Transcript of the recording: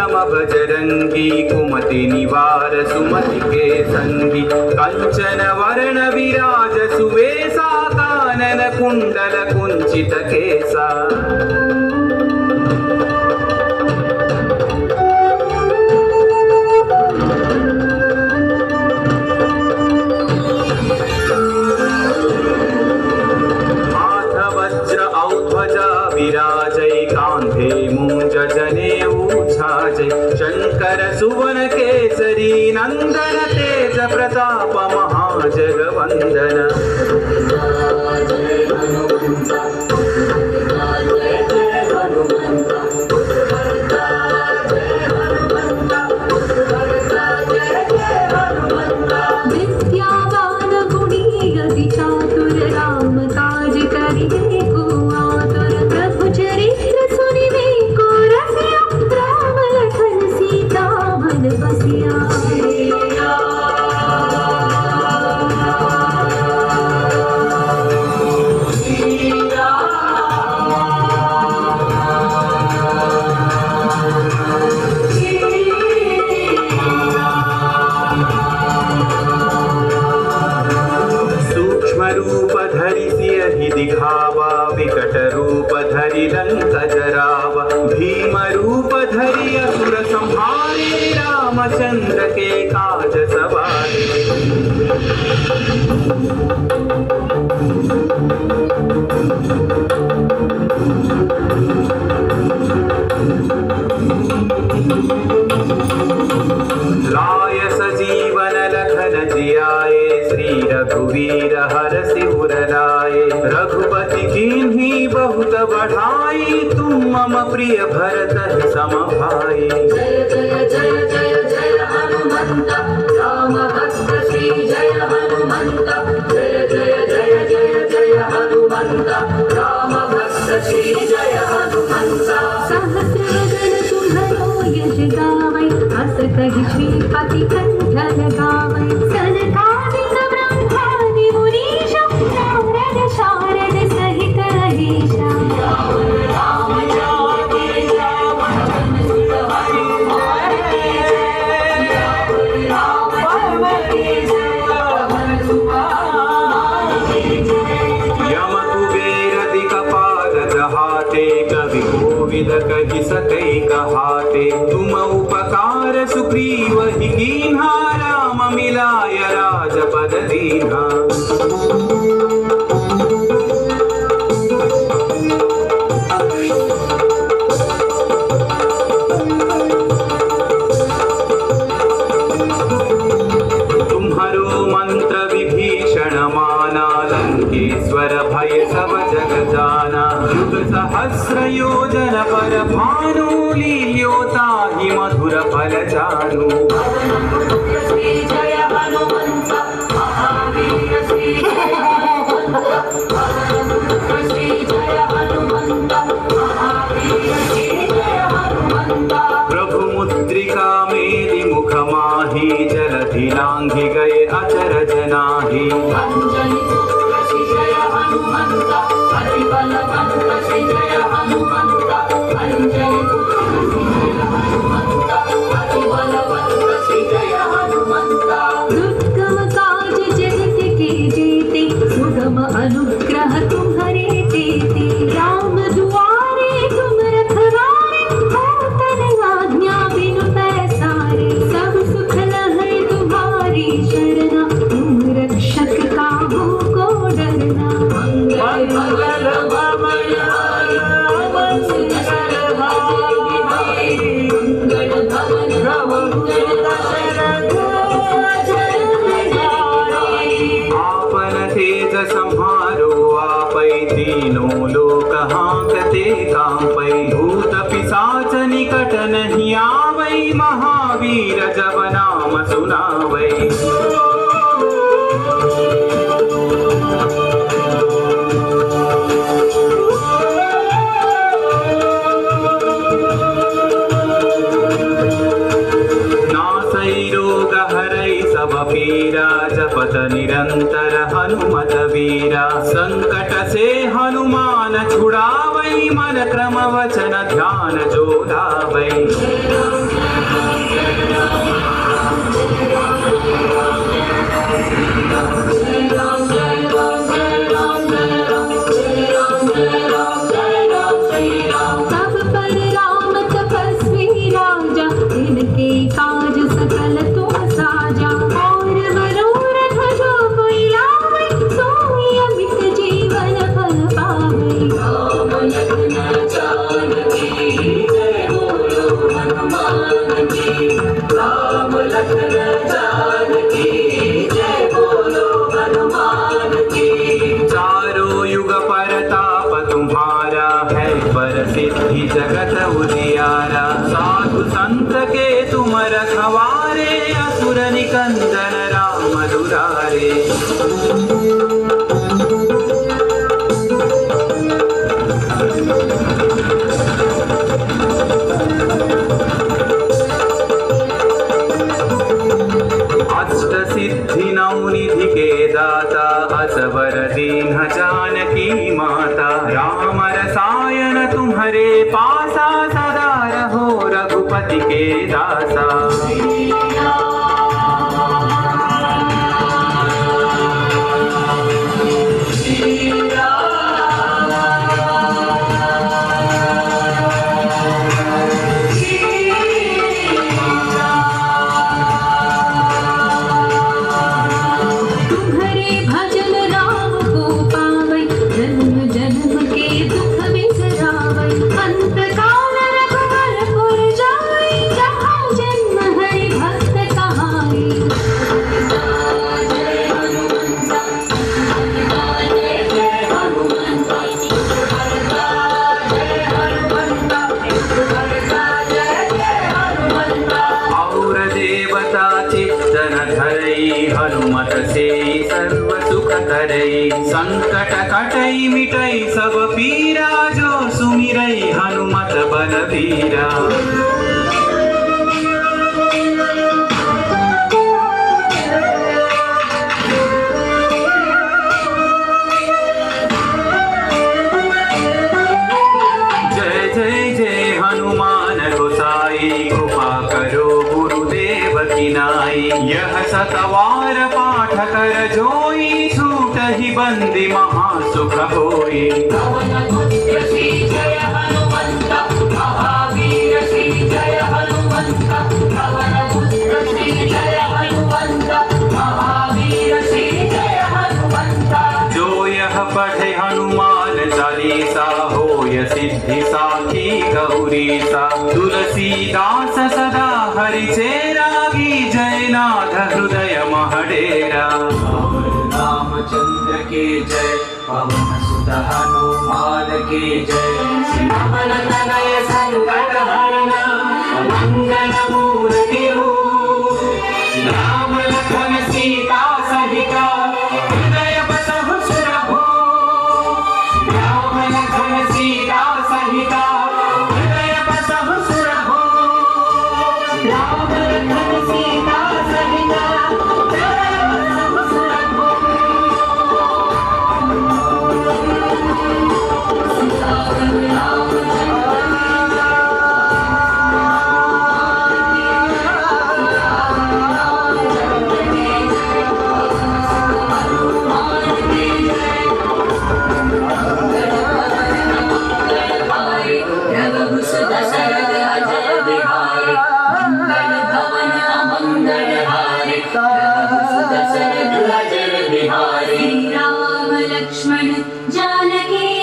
नम बजरंगी कुमति निवार सुमति के संगी कंचन वर्ण विराज सुवेशा कानन कुंडल कुंचित केसा विराजै कांधे मूंज जनेऊ छाजै शंकर सुवन केसरी नंदन तेज प्रताप महाजगवंदन विद्यावान गुणी अति चातुर राम काज करिबे रूप धरि सियहि दिखावा विकट रूप धरि लंक जरावा भीम रूप धरि असुर संहारे रामचंद्र के काज सवारे लाय सजीवन लखन जियाए श्री रघुवीर हरषि उर लाए रघुपति कीन्ही बहुत बढ़ाई तुम मम प्रिय भरत सम भाई जय जय जय जय जय हनुमंत राम भक्त श्री जय हनुमंत जय जय जय जय जय हनुमंत राम भक्त श्री जय हनुमंत सहस्रवदन तुम्हरो यश गावै अस कहि श्रीपति कंठ लगावै सनकादिक ब्रह्मादि मुनीश नारद शारद सहित अहीशा राम जानकी राम सुत हनुमान यम कुबेर दिक्पाल जहाते कवि कोविद कहि सकै कहाते तुम उपकार सुग्रीव ही कीन्हा राम मिलाय राजपद दीन्हा तुम्हारो मंत्र विभीषण माना लंकेश्वर भय सब जग जाना युग सहस्र योजन पर भानु लील्योता ही मधुर फल जानू श्री जय हनुमंत महावीर श्री जय हनुमंत श्री जय हनुमंत महावीर श्री जय हनुमंत प्रभु मुद्रिका मेरि मुख माही जलधि लांघि गए अचरज नाही अंजनी पुत्र श्री जय हनुमंत अति बलवंत श्री जय हनुमंत अंजनी पुत्र श्री जय हनुमंत अति बलवंत श्री जय हनुमंत दुर्गम काज जगत के जेते सुगम अनुग्रह तुम्हारे तेते राम दुआरे तुम रखवारे होतन आज्ञा बिनु पैसारे सब सुख लहै तुम्हारी शरणा तुम रक्षक काहू को डरना मंगल भवन आपन तेज संहारो आपै तीनों लोक हांकते कांपै भूत पिशाच निकट नहीं आवै महावीर जब नाम सुनावै पीरा जपत निरंतर हनुमत वीरा संकट से हनुमान छुड़ावै मन क्रम वचन ध्यान जो लावै। तब पर राम तपस्वी राजा, इनके काज सकल तुम साजा। और मनोरथ जो कोई लावे, सोई अमित जीवन फल पावे। राम लखन जानकी जय बोलो हनुमान जी। राम लखन जानकी जय बोलो हनुमान जी। चारों युग परताप तुम्हारा है, प्रसिद्धि जगत उजियारा। साधु संत के तुम रखवारे, असुर निकंदन राम दुरारे। अष्ट सिद्धि नौ निधि के दाता, असवर दीन जानकी माता। राम रसायन तुम्हारे पासा, सदा रहो रघुपति के दासा। तुम्हारे भजन राम को पावै, जन्म जन्म के दुख बिसरावै। अंत काल रघुवरपुर जाई, जहाँ जन्म हरि भक्त कहाई। और देवता चित्तन धरई, हनुमत से सर्व सुख करई। संकट कटई मिटई सब पीरा, जो सुमिरई हनुमत बलबीरा। जय जय जय हनुमान गोसाई, कृपा करो गुरुदेव की नाई। यह सतवार पाठ कर जोई, छूट ही बंदी महासुख होई। जो यह पढ़े हनुमान चालीसा, होय सिद्धि साखी गौरीसा। तुलसीदास सदा हरि चेरागी, जय नाथ हृदय महडेरा। रामचंद्र के जय, पवन सुत हनुमान के जय। श्रीराम तनय संकट हरण, मंगल मूर्ति रूप। राम लखन सीता सहिता, हृदय बसहु सुरभो। राम लखन सीता सहिता, हृदय बसहु सुरभो। राम लखन सीता सहिता, हृदय बसहु सुरभो। श्री राम लक्ष्मण जानकी